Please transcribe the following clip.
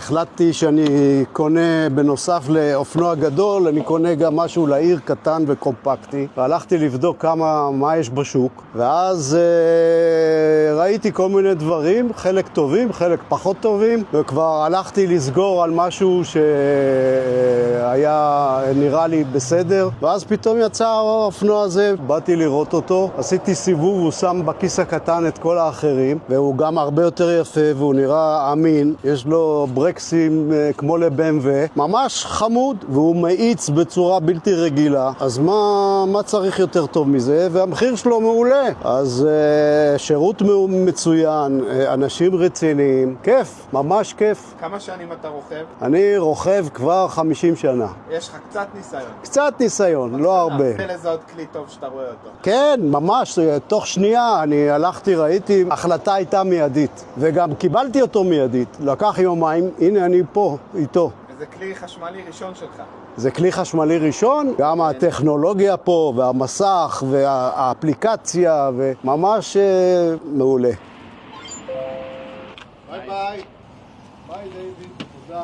החלטתי שאני קונה, בנוסף לאופנוע גדול, אני קונה גם משהו לעיר קטן וקומפקטי. והלכתי לבדוק מה יש בשוק, ואז ראיתי כל מיני דברים, חלק טובים, חלק פחות טובים, וכבר הלכתי לסגור על משהו שהיה נראה לי בסדר, ואז פתאום יצא האופנוע הזה, באתי לראות אותו, עשיתי סיבוב, הוא שם בכיס הקטן את כל האחרים, והוא גם הרבה יותר יפה, והוא נראה אמין, יש לו ברקסים כמו ל-BMW, ממש חמוד, והוא מאיץ בצורה בלתי רגילה, אז מה צריך יותר טוב מזה? והמחיר שלו מעולה, אז שירות מצוין, אנשים רציניים, כיף, ממש כיף. כמה שנים אתה רוכב? אני רוכב כבר 50 שנה. יש לך קצת ניסיון. קצת ניסיון, לא הרבה. זה לזהות כלי טוב שאתה רואה אותו. כן, ממש, תוך שנייה אני הלכתי, ראיתי, החלטה הייתה מיידית, וגם קיבלתי אותו מיידית. לקח יומיים, הנה אני פה, איתו. וזה כלי חשמלי ראשון שלך. זה כלי חשמלי ראשון, גם הטכנולוגיה פה, והמסך, והאפליקציה, וממש מעולה. ביי ביי. ביי דיוויד, תודה.